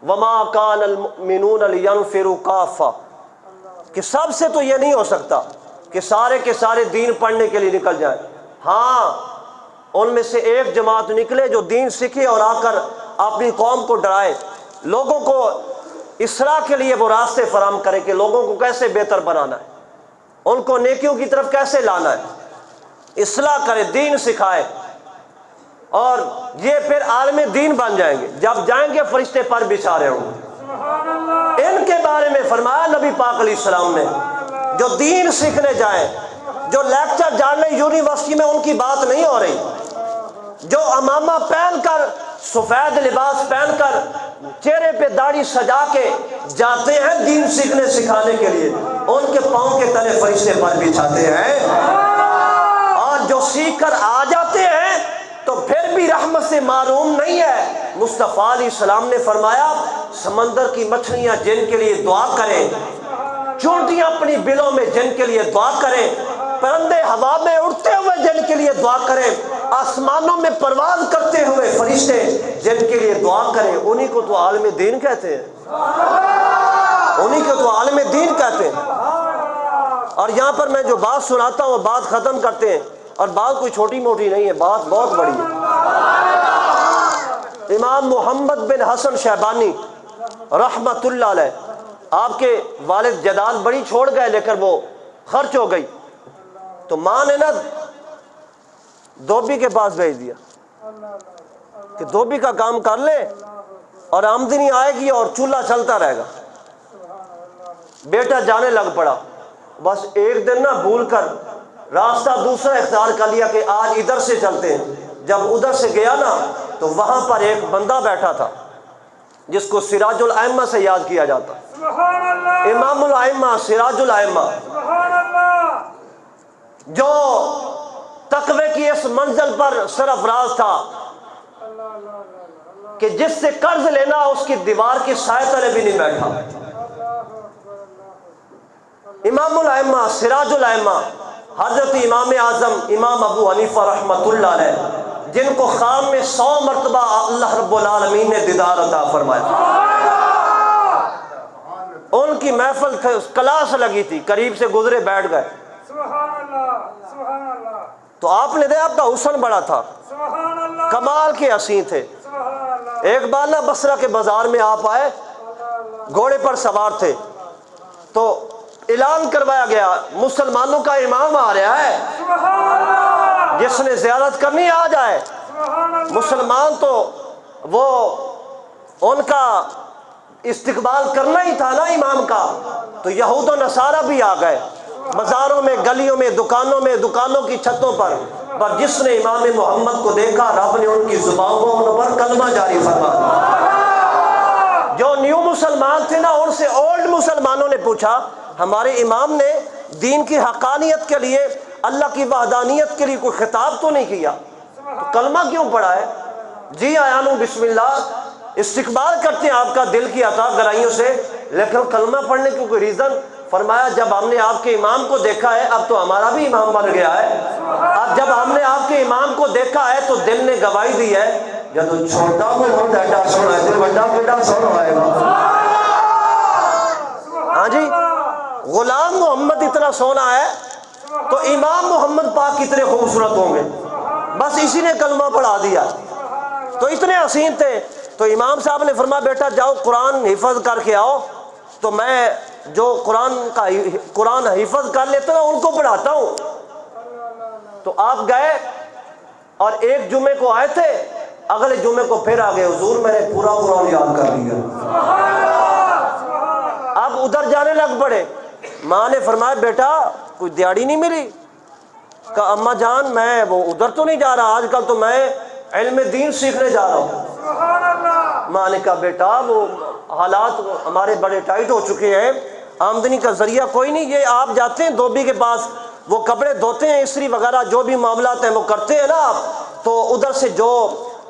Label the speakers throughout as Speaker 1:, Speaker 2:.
Speaker 1: وما کان المؤمنون لینفروا کافہ، کہ سب سے تو یہ نہیں ہو سکتا کہ سارے کے سارے دین پڑھنے کے لیے نکل جائیں۔ ہاں، ان میں سے ایک جماعت نکلے جو دین سیکھے اور آ کر اپنی قوم کو ڈرائے، لوگوں کو اصلاح کے لیے وہ راستے فراہم کرے کہ لوگوں کو کیسے بہتر بنانا ہے، ان کو نیکیوں کی طرف کیسے لانا ہے، اصلاح کرے، دین سکھائے، اور یہ پھر عالم دین بن جائیں گے۔ جب جائیں گے فرشتے پر بچھا رہے ہوں گے۔ ان کے بارے میں فرمایا نبی پاک علیہ السلام نے، جو دین سیکھنے جائیں، جو لیکچر جاننے یونیورسٹی میں ان کی بات نہیں ہو رہی، جو امامہ پہن کر، سفید لباس پہن کر، چہرے پہ داڑھی سجا کے جاتے ہیں دین سیکھنے سکھانے کے لیے، ان کے پاؤں کے تلے فرشتے پر بچھاتے ہیں۔ اور جو سیکھ کر آ جاتے ہیں تو پھر بھی رحمت سے معروم نہیں ہے۔ مصطفیٰ علیہ السلام نے فرمایا سمندر کی مچھلیاں جن کے لیے دعا کریں، چونٹیاں اپنی بلوں میں جن کے لیے دعا کریں، پرندے ہوا میں اڑتے ہوئے جن کے لیے دعا کریں، آسمانوں میں پرواز کرتے ہوئے فرشتے جن کے لیے دعا کریں، انہی کو تو عالم دین کہتے ہیں، انہی کو تو عالم دین کہتے ہیں۔ اور یہاں پر میں جو بات سناتا ہوں وہ بات ختم کرتے ہیں، اور بات کوئی چھوٹی موٹی نہیں ہے، بات بہت بڑی ہے۔ امام محمد بن حسن شیبانی رحمت اللہ علیہ، آپ کے والد جداد بڑی چھوڑ گئے لیکن وہ خرچ ہو گئی، تو ماں نے نا دھوبی کے پاس بھیج دیا کہ دھوبی کا کام کر لے اور آمدنی آئے گی اور چولہا چلتا رہے گا۔ بیٹا جانے لگ پڑا، بس ایک دن نا بھول کر راستہ دوسرا اختیار کر لیا کہ آج ادھر سے چلتے ہیں۔ جب ادھر سے گیا نا تو وہاں پر ایک بندہ بیٹھا تھا جس کو سراج الائمہ سے یاد کیا جاتا، امام الائمہ، سراج الائمہ، جو تقوی کی اس منزل پر سرفراز تھا کہ جس سے قرض لینا اس کی دیوار کی سائے تلے بھی نہیں بیٹھا۔ امام الائمہ، سراج الائمہ، حضرت امام اعظم امام ابو حنیفہ رحمت اللہ علیہ، جن کو خواب میں 100 مرتبہ اللہ رب العالمین نے دیدار عطا فرمایا، ان کی محفل کلاس لگی تھی، قریب سے گزرے بیٹھ گئے، تو آپ نے دیکھا آپ کا حسن بڑا تھا، کمال کے حسین تھے۔ ایک بار نا بصرہ کے بازار میں آپ آئے، گھوڑے پر سوار تھے، تو اعلان کروایا گیا مسلمانوں کا امام آ رہا ہے، جس نے زیارت کرنی آ جائے۔ مسلمان تو وہ ان کا استقبال کرنا ہی تھا نا امام کا، تو یہود و نصارہ بھی آ گئے، بازاروں میں، گلیوں میں، دکانوں میں، دکانوں کی چھتوں پر جس نے امام محمد کو دیکھا رب نے ان کی زبانوں پر کلمہ جاری فرمایا۔ جو نیو مسلمان تھے نا ان سے اولڈ مسلمانوں نے پوچھا ہمارے امام نے دین کی حقانیت کے لیے، اللہ کی وحدانیت کے لیے کوئی خطاب تو نہیں کیا، تو کلمہ کیوں پڑھا ہے؟ جی آیانو بسم اللہ، استقبال کرتے ہیں آپ کا دل کی عطا گرائیوں سے، لیکن کلمہ پڑھنے کی کوئی ریزن؟ فرمایا جب ہم نے آپ کے امام کو دیکھا ہے اب تو ہمارا بھی امام بن گیا ہے، اب جب ہم نے آپ کے امام کو دیکھا ہے تو دل نے گواہی دی ہے جب چھوٹا محمد ایڈا سونا ہے تو بڑا بیٹا سونا ہے۔ ہاں جی، غلام محمد اتنا سونا ہے تو امام محمد پاک کتنے خوبصورت ہوں گے، بس اسی نے کلمہ پڑھا دیا، تو اتنے حسین تھے۔ تو امام صاحب نے فرمایا بیٹا جاؤ قرآن حفظ کر کے آؤ، تو میں جو قرآن حفظ کر لیتا ہوں ان کو پڑھاتا ہوں۔ تو آپ گئے اور ایک جمعے کو آئے تھے، اگلے جمعے کو پھر آ گئے، حضور میں نے پورا قرآن یاد کر لیا۔ اب ادھر جانے لگ پڑے، ماں نے فرمایا بیٹا کوئی دیہڑی نہیں ملی؟ کہا اماں جان میں وہ ادھر تو نہیں جا رہا، آج کل تو میں علم دین سیکھنے جا رہا ہوں۔ ماں نے کہا بیٹا وہ حالات ہمارے بڑے ٹائٹ ہو چکے ہیں، آمدنی کا ذریعہ کوئی نہیں، یہ آپ جاتے ہیں دھوبی کے پاس، وہ کپڑے دھوتے ہیں، استری وغیرہ جو بھی معاملات ہیں وہ کرتے ہیں نا آپ، تو ادھر سے جو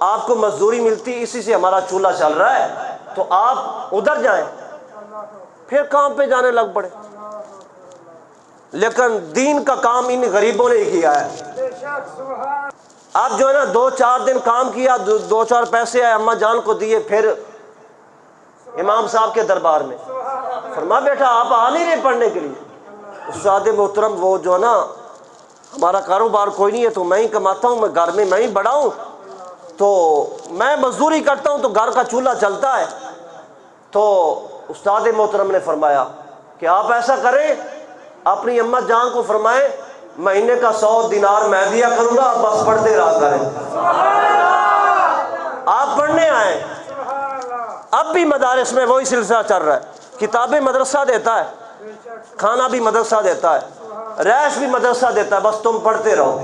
Speaker 1: آپ کو مزدوری ملتی اسی سے ہمارا چولہا چل رہا ہے، تو آپ ادھر جائیں۔ پھر کام پہ جانے لگ پڑے، لیکن دین کا کام ان غریبوں نے ہی کیا ہے۔ آپ جو ہے نا 2-4 دن کام کیا، 2-4 پیسے آئے اماں جان کو دیے، پھر امام صاحب کے دربار میں. فرمایا بیٹا آپ آ نہیں رہے پڑھنے کے لیے؟ استاد محترم وہ جو ہے نا ہمارا کاروبار کوئی نہیں ہے تو میں ہی کماتا ہوں, میں گھر میں ہی بڑا ہوں, تو میں مزدوری کرتا ہوں تو گھر کا چولہا چلتا ہے. تو استاد محترم نے فرمایا کہ آپ ایسا کریں, اپنی اماں جان کو فرمائیں مہینے کا 100 دینار میں دیا کروں گا, آپ بس پڑھتے رہا کریں. آپ پڑھنے آئیں. اب بھی مدارس میں وہی سلسلہ چل رہا ہے, کتابیں مدرسہ دیتا ہے, کھانا بھی مدرسہ دیتا ہے, رہائش بھی مدرسہ دیتا ہے, بس تم پڑھتے رہو.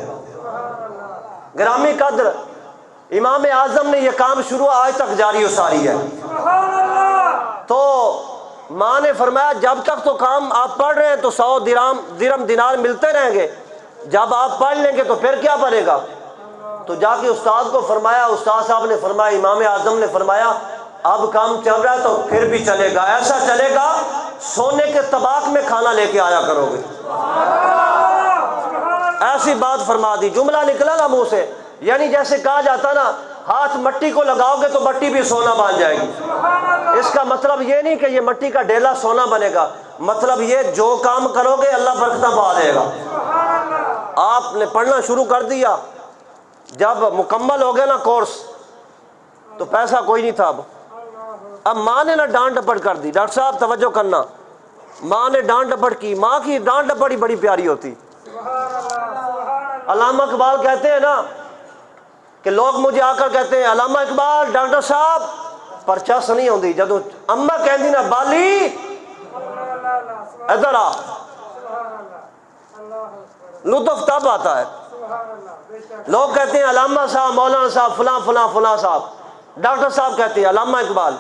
Speaker 1: گرامی قدر امام اعظم نے یہ کام شروع آج تک جاری و ساری ہے. تو ماں نے فرمایا جب تک تو کام آپ پڑھ رہے ہیں تو 100 درہم دینار ملتے رہیں گے, جب آپ پڑھ لیں گے تو پھر کیا بنے گا. تو جا کے استاد کو فرمایا, استاد صاحب نے فرمایا, امام اعظم نے فرمایا اب کام چل رہا ہے تو پھر بھی چلے گا, ایسا چلے گا سونے کے طباق میں کھانا لے کے آیا کرو گے. ایسی بات فرما دی, جملہ نکلا نا منہ سے, یعنی جیسے کہا جاتا نا ہاتھ مٹی کو لگاؤ گے تو مٹی بھی سونا بن جائے گی. اس کا مطلب یہ نہیں کہ یہ مٹی کا ڈھیلا سونا بنے گا, مطلب یہ جو کام کرو گے اللہ برکتہ پا دے گا. آپ نے پڑھنا شروع کر دیا, جب مکمل ہو گیا نا کورس تو پیسہ کوئی نہیں تھا. اب ماں نے نا ڈانٹ ڈپٹ کر دی. ڈاکٹر صاحب توجہ کرنا, ماں نے ڈانٹ ڈپٹ کی. ماں کی ڈانٹ ڈپٹ ہی بڑی پیاری ہوتی. علامہ اقبال کہتے ہیں نا کہ لوگ مجھے آ کر کہتے ہیں علامہ اقبال ڈاکٹر صاحب پرچاس نہیں ہوندی, جدو اماں کہندی نا بالی ادھر آ, لطف تب آتا ہے. لوگ کہتے ہیں علامہ صاحب, مولانا صاحب, فلاں فلاں فلاں صاحب. ڈاکٹر صاحب کہتے ہیں علامہ اقبال,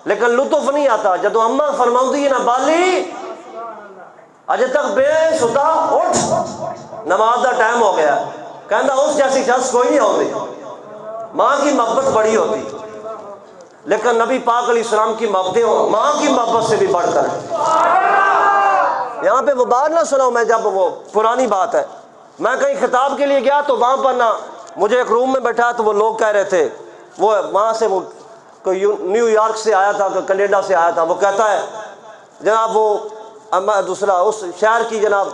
Speaker 1: لیکن لطف نہیں آتا جدو اماں فرماؤندی ہے نا بالی اجے تک بے شدہ اٹھ, نماز دا ٹائم ہو گیا, کہندا اس جیسی شخص کوئی نہیں ہوندی. ماں کی محبت بڑی ہوتی, لیکن نبی پاک علیہ السلام کی محبتیں ماں کی محبت سے بھی بڑھ کر ہیں. یہاں پہ وہ بات نہ سناؤ, میں جب وہ پرانی بات ہے, میں کہیں خطاب کے لیے گیا تو وہاں پر نا مجھے ایک روم میں بیٹھا تو وہ لوگ کہہ رہے تھے, وہ وہاں سے وہ کوئی نیو یارک سے آیا تھا, کوئی کینیڈا سے آیا تھا, وہ کہتا ہے جناب وہ دوسرا اس شہر کی جناب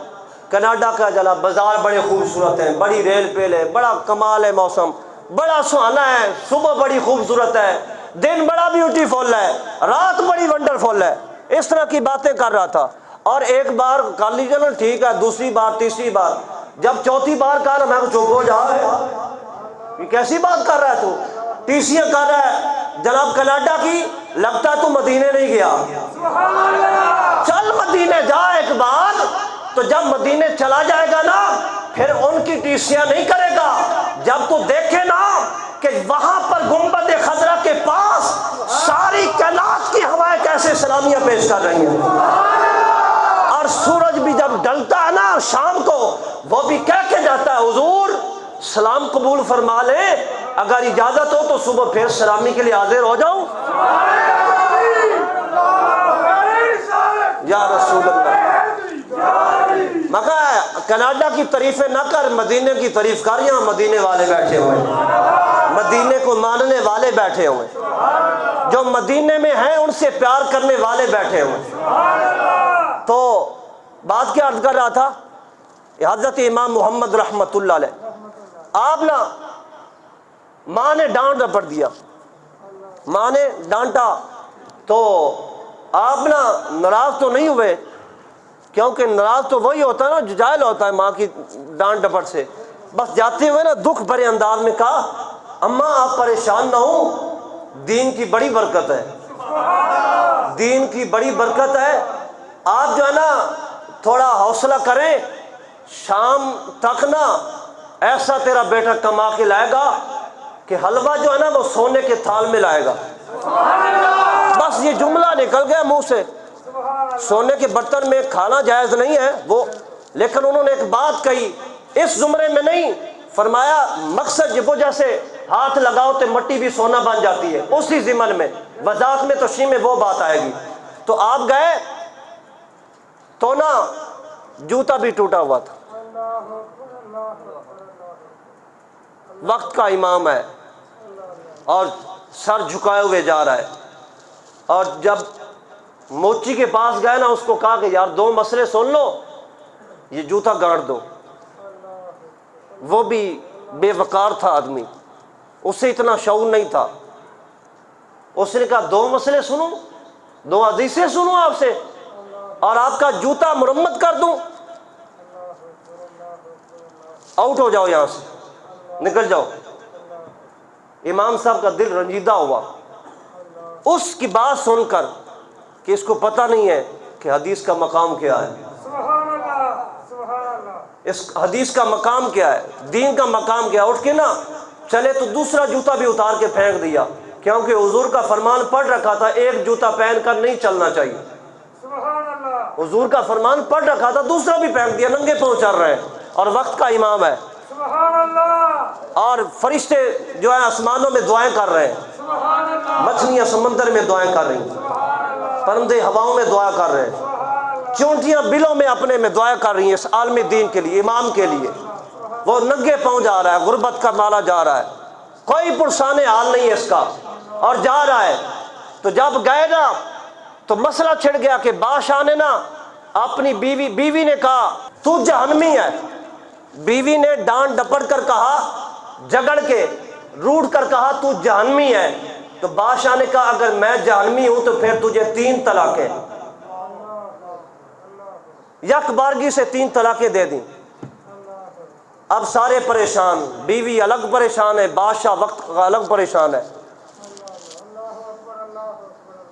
Speaker 1: کینیڈا کا جناب بازار بڑے خوبصورت ہیں, بڑی ریل پیل ہے, بڑا کمال ہے, موسم بڑا سہانا ہے, صبح بڑی خوبصورت ہے, دن بڑا بیوٹیفل ہے, رات بڑی ونڈرفل ہے. اس طرح کی باتیں کر رہا تھا. اور ایک بار کر لیجیے نا ٹھیک ہے, دوسری بار تیسری بار, جب چوتھی بار کہا نا میں کو چپ ہو جا, یہ کیسی بات کر رہا ہے تو, تیسری کر رہا ہے جناب کینیڈا کی, لگتا ہے تو مدینے نہیں گیا. چل مدینے جا ایک بار, تو جب مدینے چلا جائے گا نا پھر ان کی ٹیسیاں نہیں کرے گا. جب تو دیکھے نا کہ وہاں پر گنبد خضرا کے پاس ساری کائنات کی ہوائیں کیسے سلامیاں پیش کر رہی ہیں, اور سورج بھی جب ڈلتا ہے نا شام کو وہ بھی کہہ کے جاتا ہے حضور سلام قبول فرما لیں, اگر اجازت ہو تو صبح پھر سلامی کے لیے حاضر ہو جاؤں. یا رسول اللہ, مگر کینیڈا کی تعریفیں نہ کر, مدینے کی تعریف کر. یہاں مدینے والے بیٹھے ہوئے, مدینے کو ماننے والے بیٹھے ہوئے, جو مدینے میں ہیں ان سے پیار کرنے والے بیٹھے ہوئے. تو بات کیا عرض کر رہا تھا, حضرت امام محمد رحمت اللہ علیہ, آپ نا ماں نے ڈانٹ ڈپٹ دیا, ماں نے ڈانٹا تو آپ نا ناراض تو نہیں ہوئے, کیونکہ ناراض تو وہی ہوتا ہے نا جو جاہل ہوتا ہے ماں کی ڈانٹ ڈپٹ سے. بس جاتے ہوئے نا دکھ بھرے انداز میں کہا اماں آپ پریشان نہ ہوں, دین کی بڑی برکت ہے, دین کی بڑی برکت ہے, آپ جو ہے نا تھوڑا حوصلہ کریں, شام تک نا ایسا تیرا بیٹا کما کے لائے گا کہ حلوہ جو ہے نا وہ سونے کے تھال میں لائے گا. بس یہ جملہ نکل گیا منہ سے. سونے کے برتن میں کھانا جائز نہیں ہے وہ, لیکن انہوں نے ایک بات کہی اس زمرے میں نہیں, فرمایا مقصد وہ جیسے ہاتھ لگاؤ تو مٹی بھی سونا بن جاتی ہے, اسی ضمن میں وضاحت میں تشریح میں وہ بات آئے گی. تو آپ گئے تو نا جوتا بھی ٹوٹا ہوا تھا. وقت کا امام ہے اور سر جھکائے ہوئے جا رہا ہے, اور جب موچی کے پاس گئے نا، اس کو کہا کہ یار 2 مسئلے سن لو، یہ جوتا گاڑ دو۔ وہ بھی بے وقار تھا آدمی، اسے اتنا شعور نہیں تھا، اس نے کہا 2 مسئلے سنوں، 2 حدیثیں سنوں آپ سے، اور آپ کا جوتا مرمت کر دوں؟ آؤٹ ہو جاؤ یہاں سے، نکل جاؤ۔ امام صاحب کا دل رنجیدہ ہوا اس کی بات سن کر کہ اس کو پتہ نہیں ہے کہ حدیث کا مقام کیا ہے، اس حدیث کا مقام کیا ہے، دین کا مقام کیا ہے۔ اٹھ کے نا چلے تو دوسرا جوتا بھی اتار کے پھینک دیا، کیونکہ حضور کا فرمان پڑھ رکھا تھا ایک جوتا پہن کر نہیں چلنا چاہیے۔ حضور کا فرمان پڑھ رکھا تھا، دوسرا بھی پھینک دیا، ننگے پاؤں چل رہے ہیں، اور وقت کا امام ہے، اور فرشتے جو ہیں آسمانوں میں دعائیں کر رہے ہیں، مچھلیاں سمندر میں دعائیں کر رہی ہیں، پرندے ہواؤں میں دعا کر رہے ہیں، چونٹیاں بلوں میں اپنے میں دعائیں کر رہی ہیں اس عالم دین کے لیے، امام کے لیے۔ وہ ننگے پاؤں جا رہا ہے، غربت کا مالا جا رہا ہے، کوئی پرسان حال نہیں ہے اس کا، اور جا رہا ہے۔ تو جب گئے نا تو مسئلہ چھڑ گیا کہ بادشاہ نے نا اپنی بیوی نے کہا تو جہنمی ہے، بیوی نے ڈانٹ ڈپٹ کر کہا، جگڑ کے روٹ کر کہا تو جہنمی ہے۔ تو بادشاہ نے کہا اگر میں جہنمی ہوں تو پھر تجھے 3 طلاقیں، یک بارگی سے 3 طلاقیں دے دیں۔ اب سارے پریشان، بیوی الگ پریشان ہے، بادشاہ وقت کا الگ پریشان ہے۔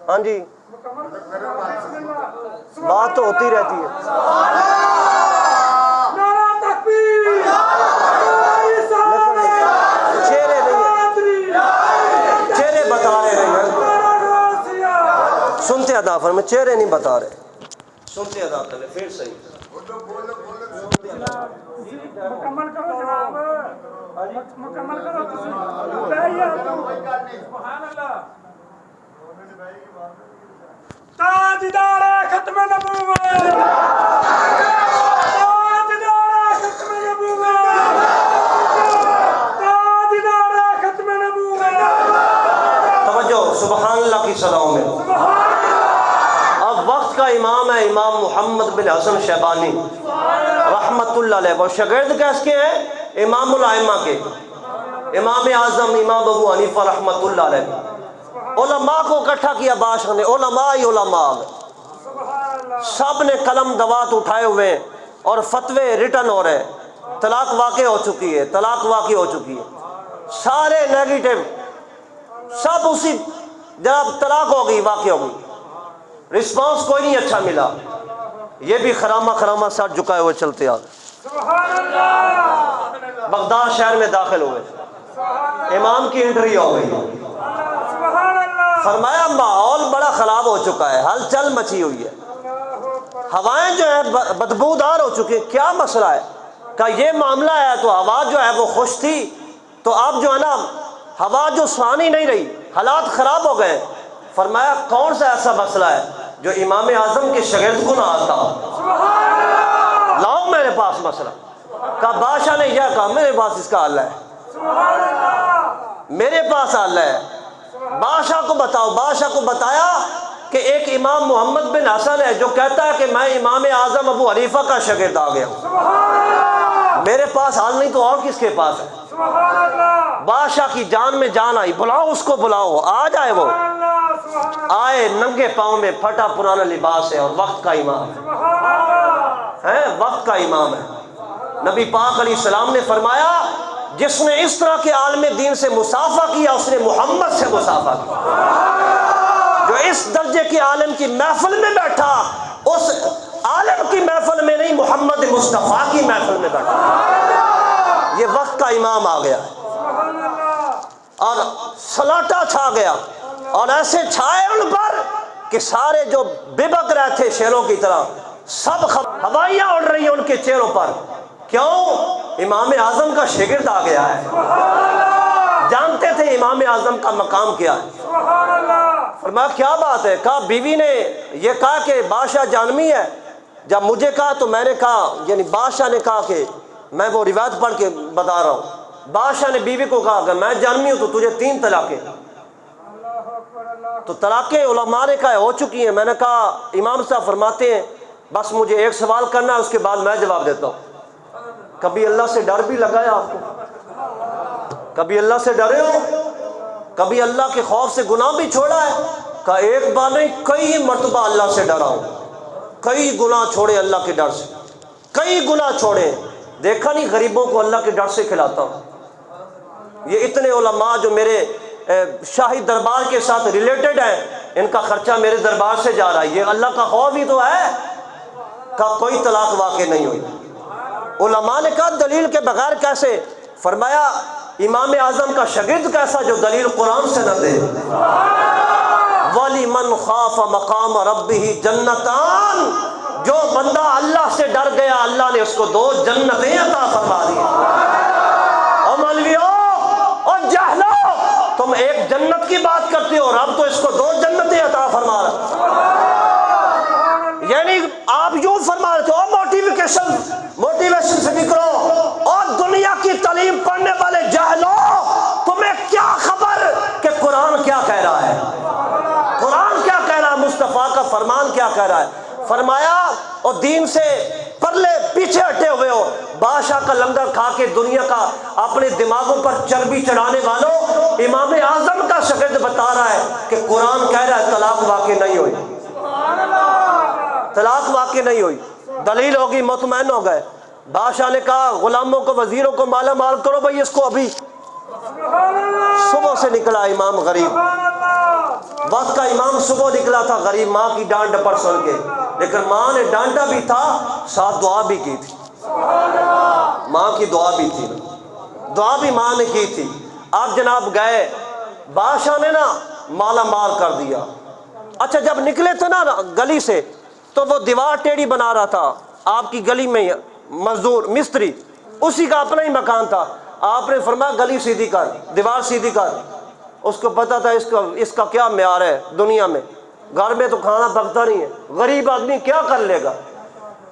Speaker 1: ہاں جی، بات تو ہوتی رہتی ہے۔ چہرے نہیں ہیں، چہرے بتا رہے ہیں، سنتے ادا فرمائیں، چہرے نہیں بتا رہے، سنتے ادا کریں پھر صحیح۔
Speaker 2: مکمل کرو جناب، مکمل کرو سبحان اللہ۔ تاجدار ختم نبوت، تاجدار ختم نبوت، تاجدار ختم نبوت۔
Speaker 1: توجہ، سبحان اللہ کی صداؤں میں۔ اب وقت کا امام ہے امام محمد بن حسن شیبانی رحمت اللہ علیہ، وہ شاگرد کیس کے ہیں؟ امام الائمہ کے، امام اعظم امام ابو حنیفہ رحمت اللہ علیہ۔ علماء کو اکٹھا کیا بادشاہ نے، علماء ہی علماء، سب نے قلم دوات اٹھائے ہوئے ہیں اور فتوے ریٹن ہو رہے ہیں، طلاق واقع ہو چکی ہے، طلاق واقع ہو چکی ہے، سارے نیگیٹو، سب اسی جب طلاق ہو گئی واقع ہو گئی، رسپانس کوئی نہیں اچھا ملا، یہ بھی خرامہ ساتھ جھکائے ہوئے چلتے آ گئے، بغداد شہر میں داخل ہوئے، امام کی انٹری ہو گئی، فرمایا ماحول بڑا خراب ہو چکا ہے، ہلچل مچی ہوئی ہے، ہوائیں جو ہے بدبودار ہو چکی ہے، کیا مسئلہ ہے؟ کہ یہ معاملہ ہے تو ہوا جو ہے وہ خوش تھی، تو اب جو ہے نا ہوا جو سہانی نہیں رہی، حالات خراب ہو گئے۔ فرمایا کون سا ایسا مسئلہ ہے جو امام اعظم کے شاگرد کو نہ آتا ہو؟ لاؤ میرے پاس مسئلہ۔ کہا بادشاہ نے یہ کہا میرے پاس اس کا حل ہے، میرے پاس حل ہے، بادشاہ کو بتاؤ۔ بادشاہ کو بتایا کہ ایک امام محمد بن حسن ہے جو کہتا ہے کہ میں امام اعظم ابو حنیفہ کا شاگرد آ گیا ہوں، میرے پاس حال نہیں تو اور کس کے پاس ہے؟ بادشاہ کی جان میں جان آئی، بلاؤ اس کو، بلاؤ، آ جائے۔ وہ آئے، ننگے پاؤں میں، پھٹا پرانا لباس ہے، اور وقت کا امام ہے، وقت کا امام ہے۔ نبی پاک علیہ السلام نے فرمایا جس نے اس طرح کے عالم دین سے مصافحہ کیا اس نے محمد سے مصافحہ کیا۔ جو اس درجے کے عالم کی محفل میں بیٹھا اس عالم کی محفل میں نہیں، محمد مصطفیٰ کی محفل میں بیٹھا۔ یہ وقت کا امام آ گیا اور سلاٹا چھا گیا، اور ایسے چھائے ان پر کہ سارے جو ببک رہے تھے شیروں کی طرح سب ہوائیاں اڑ رہی ہیں ان کے چہروں پر۔ کیوں؟ امام اعظم کا شاگرد آ گیا ہے، جانتے تھے امام اعظم کا مقام کیا ہے۔ فرمایا کیا بات ہے؟ کہا بیوی نے یہ کہا کہ بادشاہ جہنمی ہے، جب مجھے کہا تو میں نے کہا، یعنی بادشاہ نے کہا کہ میں وہ روایت پڑھ کے بتا رہا ہوں، بادشاہ نے بیوی کو کہا کہ میں جہنمی ہوں تو تجھے 3 طلاقیں۔ تو طلاقیں علماء نے کہا ہو چکی ہیں. میں نے کہا امام صاحب فرماتے ہیں بس مجھے ایک سوال کرنا ہے, اس کے بعد میں جواب دیتا ہوں. کبھی اللہ سے ڈر بھی لگا ہے آپ کو؟ کبھی اللہ سے ڈرے ہو؟ کبھی اللہ کے خوف سے گناہ بھی چھوڑا ہے؟ کہا ایک بار نہیں کئی مرتبہ اللہ سے ڈرا ہوں, کئی گناہ چھوڑے اللہ کے ڈر سے, کئی گناہ چھوڑے. دیکھا نہیں غریبوں کو اللہ کے ڈر سے کھلاتا ہوں. یہ اتنے علماء جو میرے شاہی دربار کے ساتھ ریلیٹڈ ہیں, ان کا خرچہ میرے دربار سے جا رہا ہے. یہ اللہ کا خوف ہی تو ہے. کہ کوئی طلاق واقع نہیں ہوئی. علماء نے کہا دلیل کے بغیر کیسے؟ فرمایا امام اعظم کا شاگرد کیسا جو دلیل قرآن سے نہ دے. وَلِمَنْ خَافَ مَقَامَ رَبِّهِ جَنَّتَانِ, جو بندہ اللہ سے ڈر گیا اللہ نے اس کو 2 جنتیں عطا فرما دی. اور مولویوں اور جاہلو, تم ایک جنت کی بات کرتے ہو, رب تو اس کو 2 جنتیں عطا فرما رہا. یعنی آپ یوں فرما رہے ہو موٹیویشن سے بھی کرو. اور دنیا کی تعلیم پڑھنے والے جاہلو, تمہیں کیا خبر کہ قرآن کیا کہہ رہا ہے, قرآن کیا کہہ رہا ہے, مصطفیٰ کا فرمان کیا کہہ رہا ہے. فرمایا اور دین سے پرلے پیچھے ہٹے ہوئے ہو, بادشاہ کا لنگر کھا کے دنیا کا اپنے دماغوں پر چربی چڑھانے والوں, امام اعظم کا شاگرد بتا رہا ہے کہ قرآن کہہ رہا ہے طلاق واقع نہیں ہوئی, طلاق واقع نہیں ہوئی. دلیل ہوگی, مطمئن ہو گئے. بادشاہ نے کہا غلاموں کو وزیروں کو مالا مال کرو بھائی اس کو. ابھی صبح سے نکلا امام غریب, وقت کا امام صبح نکلا تھا غریب, ماں کی ڈانٹ ڈپٹ سن کے, لیکن ماں نے ڈانٹا بھی تھا ساتھ دعا بھی کی تھی. ماں کی دعا بھی تھی, دعا بھی ماں نے کی تھی. آپ جناب گئے, بادشاہ نے نا مالا مال کر دیا. اچھا جب نکلے تھے نا گلی سے تو وہ دیوار ٹیڑھی بنا رہا تھا آپ کی گلی میں, مزدور مستری, اسی کا اپنا ہی مکان تھا. آپ نے فرمایا گلی سیدھی کر, دیوار سیدھی کر. اس کو پتا تھا اس کا کیا معیار ہے دنیا میں, گھر میں تو کھانا پکتا نہیں ہے, غریب آدمی کیا کر لے گا.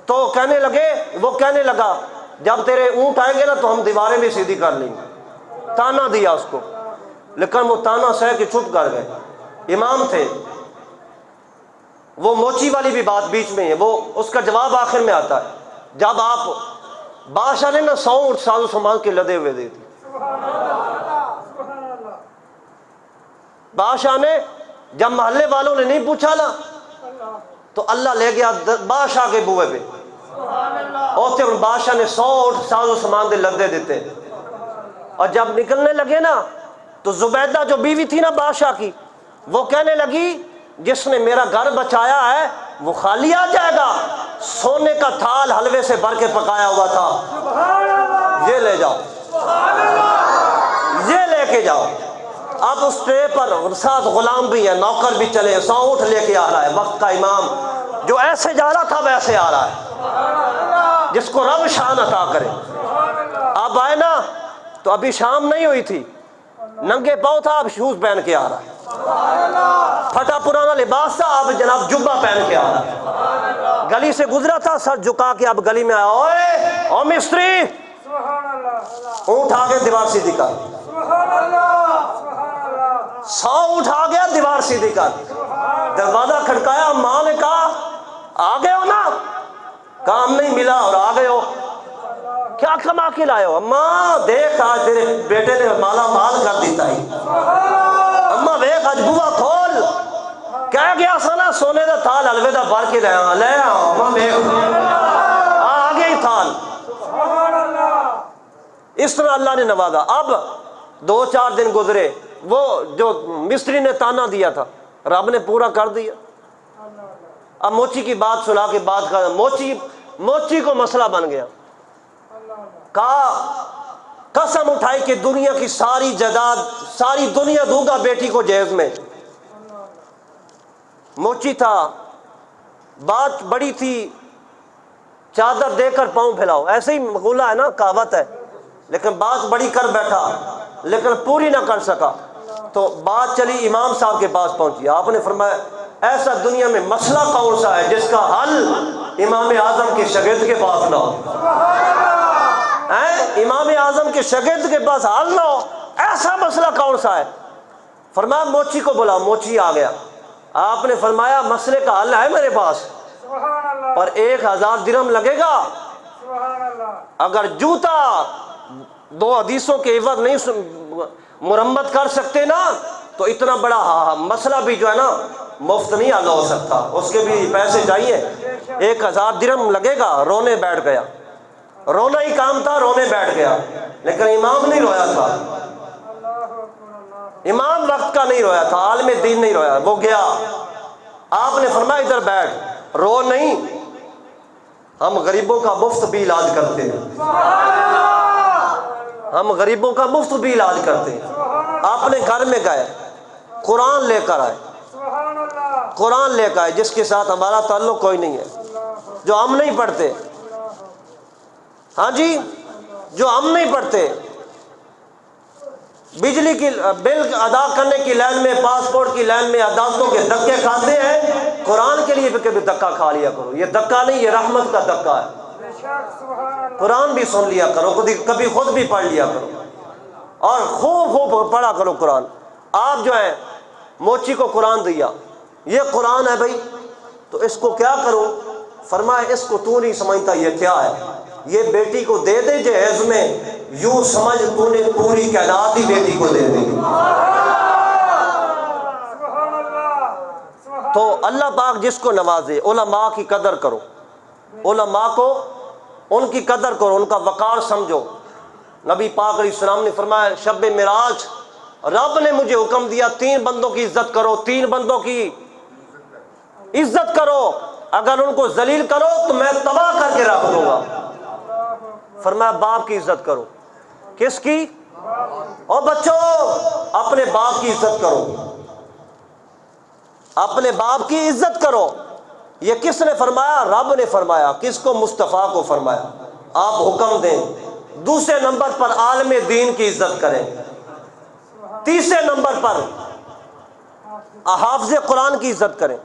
Speaker 1: تو وہ کہنے لگا جب تیرے اونٹ آئیں گے نا تو ہم دیواریں بھی سیدھی کر لیں گے. تانا دیا اس کو, لیکن وہ تانا سہ کے چپ کر گئے. امام تھے, وہ موچی والی بھی بات بیچ میں ہے, وہ اس کا جواب آخر میں آتا ہے. جب آپ بادشاہ نے نا 100 اونٹ ساز و سامان کے لدے ہوئے دے دی. بادشاہ نے جب محلے والوں نے نہیں پوچھا نا تو اللہ لے گیا بادشاہ کے بوئے پہ. اور بادشاہ نے 100 اونٹ ساز و سامان دے لدے دیتے. اور جب نکلنے لگے نا تو زبیدہ جو بیوی تھی نا بادشاہ کی, وہ کہنے لگی جس نے میرا گھر بچایا ہے وہ خالی آ جائے گا. سونے کا تھال حلوے سے بھر کے پکایا ہوا تھا, یہ لے جاؤ, یہ لے کے جاؤ. اب اس ٹرے پر ساتھ غلام بھی ہے, نوکر بھی چلے, 100 اونٹ لے کے آ رہا ہے. وقت کا امام جو ایسے جا رہا تھا ویسے آ رہا ہے, جس کو رب شان عطا کرے. اب آئے نا تو ابھی شام نہیں ہوئی تھی, ننگے پاؤں تھا, اب شوز پہن کے آ رہا ہے. پھٹا پرانا لباس تھا, اب جناب جبہ پہن کے آ رہا ہے. گلی سے گزرا تھا سر جھکا کے, اب گلی میں آیا, اوئے او مستری, اونٹ آ گئے دیوار سیدھی کر. 100 اونٹ آ گیا دیوار سیدھی کر. دروازہ کھڑکایا, ماں نے کہا آ گئے ہو نا, کام نہیں ملا اور آ گئے ہو, کیا کما کے لائے ہو؟ اماں دیکھ آج تیرے بیٹے نے مالا مال کر دیتا ہی. اماں دیکھ آج بوا کھول, کہہ گیا سنا سونے دا تھال حلوے دا بھر کے لے آؤ. اماں دیکھ آ گئی تھال. اس طرح اللہ نے نوازا. اب 2-4 دن گزرے, وہ جو مستری نے تانا دیا تھا رب نے پورا کر دیا. اب موچی کی بات سنا کے بات کر, موچی کو مسئلہ بن گیا. کہا قسم اٹھائی کہ دنیا کی ساری جائیداد ساری دنیا دوں گا بیٹی کو جہیز میں. موچی تھا, بات بڑی تھی, چادر دے کر پاؤں پھیلاؤ, ایسے ہی مقولہ ہے نا, کہاوت ہے, لیکن بات بڑی کر بیٹھا لیکن پوری نہ کر سکا. تو بات چلی امام صاحب کے پاس پہنچی. آپ نے فرمایا ایسا دنیا میں مسئلہ کون سا ہے جس کا حل امام اعظم کے شاگرد کے پاس نہ ہو؟ امام اعظم کے شاگرد کے پاس حل نہ ہو, ایسا مسئلہ کون سا ہے؟ فرمایا موچی کو بلا، موچی آ گیا۔ آپ نے فرمایا مسئلے کا حل ہے میرے پاس،
Speaker 2: سبحان اللہ،
Speaker 1: پر 1000 درہم لگے گا۔
Speaker 2: سبحان اللہ،
Speaker 1: اگر جوتا 2 حدیثوں کے عوض نہیں مرمت کر سکتے نا، تو اتنا بڑا مسئلہ بھی جو ہے نا مفت نہیں حل ہو سکتا، اس کے بھی پیسے چاہیے۔ 1000 درہم لگے گا۔ رونے بیٹھ گیا، رونا ہی کام تھا، رونے بیٹھ گیا، لیکن امام نہیں رویا تھا، امام وقت کا نہیں رویا تھا، عالم دین نہیں رویا، وہ گیا۔ آپ نے فرمایا ادھر بیٹھ، رو نہیں، ہم غریبوں کا مفت بھی علاج کرتے ہیں، ہم غریبوں کا مفت بھی علاج کرتے ہیں۔ اپنے گھر میں گئے، قرآن لے کر آئے،
Speaker 2: سبحان اللہ،
Speaker 1: قرآن لے کر آئے، جس کے ساتھ ہمارا تعلق کوئی نہیں ہے، جو ہم نہیں پڑھتے، ہاں جی، جو ہم نہیں پڑھتے، بجلی کی بل ادا کرنے کی لائن میں، پاسپورٹ کی لائن میں عدالتوں کے دھکے کھاتے ہیں، قرآن کے لیے بھی کبھی دھکا کھا لیا کرو۔ یہ دھکا نہیں، یہ رحمت کا دھکا ہے۔
Speaker 2: بے شک، سبحان اللہ،
Speaker 1: قرآن بھی سن لیا کرو، کبھی خود بھی پڑھ لیا کرو، اور خوب خوب پڑھا کرو قرآن۔ آپ جو ہے موچی کو قرآن دیا، یہ قرآن ہے بھائی، تو اس کو کیا کرو؟ فرمایا اس کو تو نہیں سمجھتا یہ کیا ہے، یہ بیٹی کو دے دے جہیز میں، یوں سمجھ تو نے پوری کائنات ہی بیٹی کو دے دی۔
Speaker 2: سبحان اللہ، سبحان
Speaker 1: تو اللہ پاک جس کو نوازے، علماء کی قدر کرو، علماء کو ان کی قدر کرو، ان کا وقار سمجھو۔ نبی پاک علیہ السلام نے فرمایا شب معراج رب نے مجھے حکم دیا 3 بندوں کی عزت کرو، 3 بندوں کی عزت کرو، اگر ان کو ذلیل کرو تو میں تباہ کر کے رکھ دوں گا۔ فرمایا باپ کی عزت کرو۔ کس کی؟ اور بچوں اپنے باپ کی عزت کرو، اپنے باپ کی عزت کرو۔ یہ کس نے فرمایا؟ رب نے فرمایا۔ کس کو؟ مصطفیٰ کو فرمایا۔ آپ حکم دیں۔ دوسرے نمبر پر عالم دین کی عزت کریں، تیسرے نمبر پر حافظ قرآن کی عزت کریں۔